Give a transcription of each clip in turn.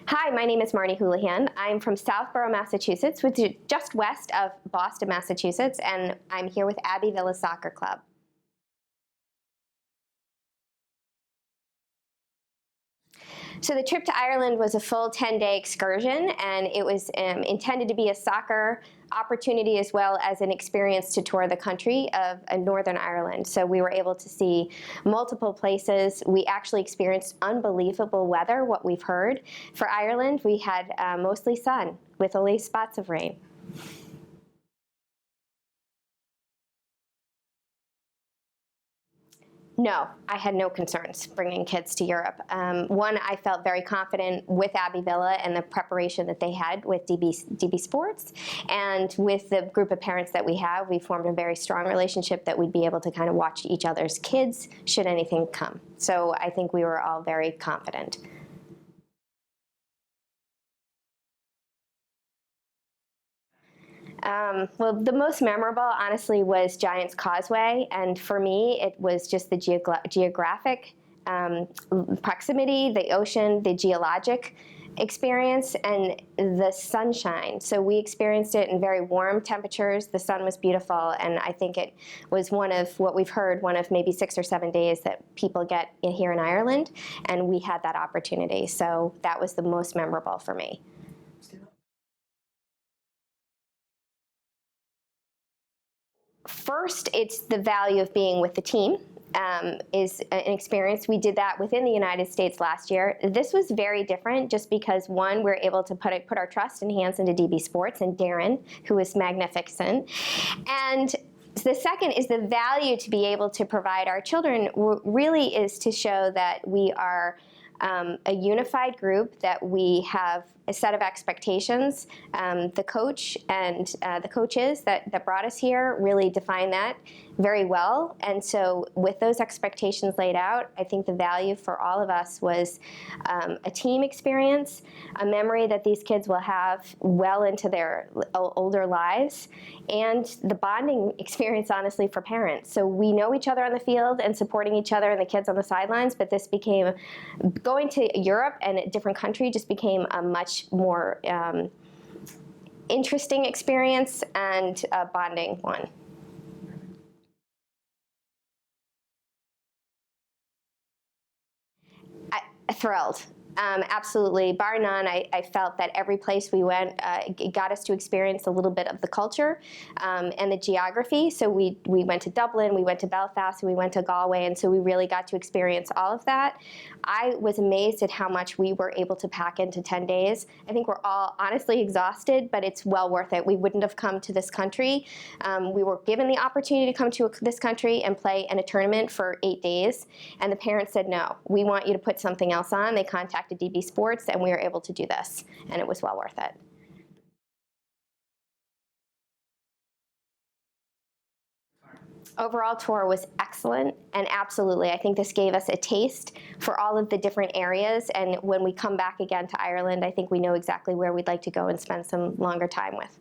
Hi, my name is Marnie Hoolihan. I'm from Southborough, Massachusetts, which is just west of Boston, Massachusetts, and I'm here with AVSC Soccer Club. So the trip to Ireland was a full 10-day excursion, and it was intended to be a soccer opportunity as well as an experience to tour the country of Northern Ireland. So we were able to see multiple places. We actually experienced unbelievable weather, what we've heard. For Ireland, we had mostly sun with only spots of rain. No, I had no concerns bringing kids to Europe. One, I felt very confident with Abbey Villa and the preparation that they had with DB Sports. And with the group of parents that we have, we formed a very strong relationship that we'd be able to kind of watch each other's kids should anything come. So I think we were all very confident. Well, the most memorable, honestly, was Giant's Causeway, and for me, it was just the geographic proximity, the ocean, the geologic experience, and the sunshine. So we experienced it in very warm temperatures. The sun was beautiful, and I think it was one of what we've heard, one of maybe 6 or 7 days that people get here in Ireland, and we had that opportunity. So that was the most memorable for me. First, it's the value of being with the team. Is an experience. We did that within the United States last year. This was very different just because, one, we're able to put our trust and hands into DB Sports and Darren, who is magnificent. And the second is the value to be able to provide our children really is to show that we are a unified group, that we have a set of expectations. The coach and the coaches that brought us here really defined that very well. And so with those expectations laid out, I think the value for all of us was a team experience, a memory that these kids will have well into their older lives, and the bonding experience, honestly, for parents. So we know each other on the field and supporting each other and the kids on the sidelines, but this became, going to Europe and a different country just became a much more interesting experience and a bonding one. Thrilled. Absolutely, bar none. I felt that every place we went, it got us to experience a little bit of the culture and the geography. So we went to Dublin, we went to Belfast, we went to Galway, and so we really got to experience all of that. I was amazed at how much we were able to pack into 10 days. I think we're all honestly exhausted, but it's well worth it. We wouldn't have come to this country. We were given the opportunity to come to this country and play in a tournament for 8 days, and the parents said, no, we want you to put something else on. They contacted DB Sports, and we were able to do this, and it was well worth it. Overall tour was excellent, and absolutely, I think this gave us a taste for all of the different areas, and when we come back again to Ireland, I think we know exactly where we'd like to go and spend some longer time with.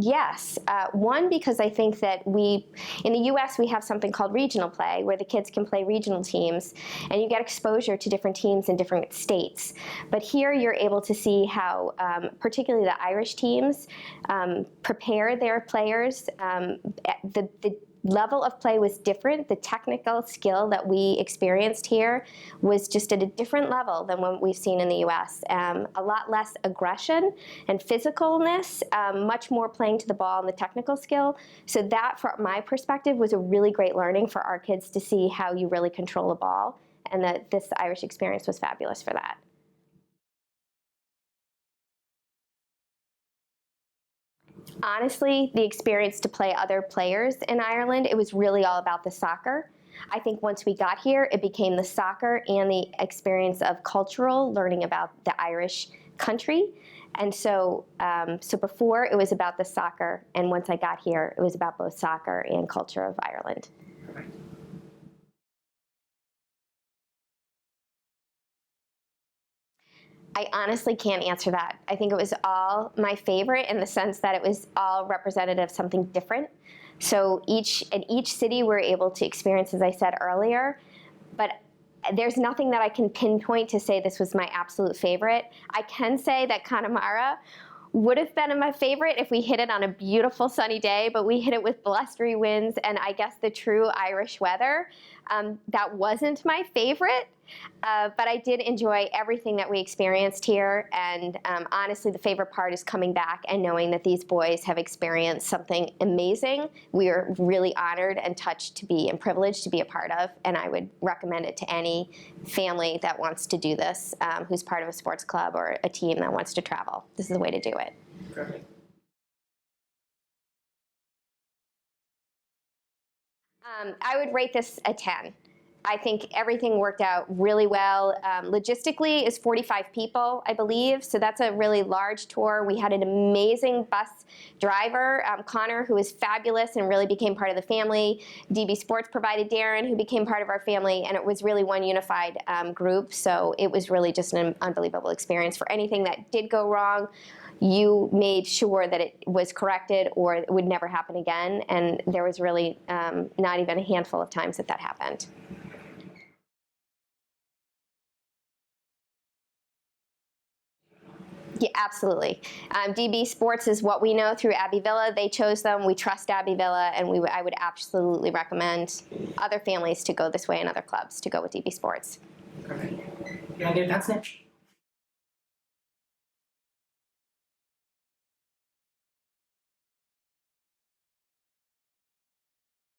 Yes. One, because I think that in the U.S., we have something called regional play, where the kids can play regional teams, and you get exposure to different teams in different states. But here, you're able to see how, particularly the Irish teams, prepare their players. The level of play was different. The technical skill that we experienced here was just at a different level than what we've seen in the U.S. A lot less aggression and physicalness, much more playing to the ball and the technical skill. So that, from my perspective, was a really great learning for our kids to see how you really control a ball, and that this Irish experience was fabulous for that. Honestly, the experience to play other players in Ireland, it was really all about the soccer. I think once we got here, it became the soccer and the experience of cultural learning about the Irish country. And so, before it was about the soccer, and once I got here, it was about both soccer and culture of Ireland. I honestly can't answer that. I think it was all my favorite in the sense that it was all representative of something different. So in each city we're able to experience, as I said earlier, but there's nothing that I can pinpoint to say this was my absolute favorite. I can say that Connemara would have been my favorite if we hit it on a beautiful sunny day, but we hit it with blustery winds and I guess the true Irish weather. That wasn't my favorite, but I did enjoy everything that we experienced here, and honestly the favorite part is coming back and knowing that these boys have experienced something amazing. We are really honored and touched to be and privileged to be a part of, and I would recommend it to any family that wants to do this, who's part of a sports club or a team that wants to travel. This is the way to do it. Perfect. I would rate this a 10. I think everything worked out really well. Logistically is 45 people, I believe, so that's a really large tour. We had an amazing bus driver, Connor, who was fabulous and really became part of the family. DB Sports provided Darren, who became part of our family, and it was really one unified group, so it was really just an unbelievable experience. For anything that did go wrong, you made sure that it was corrected or it would never happen again, and there was really not even a handful of times that that happened. Yeah, absolutely. DB Sports is what we know through Abbey Villa. They chose them. We trust Abbey Villa, and I would absolutely recommend other families to go this way and other clubs to go with DB Sports. Perfect. You want to do it, that's it?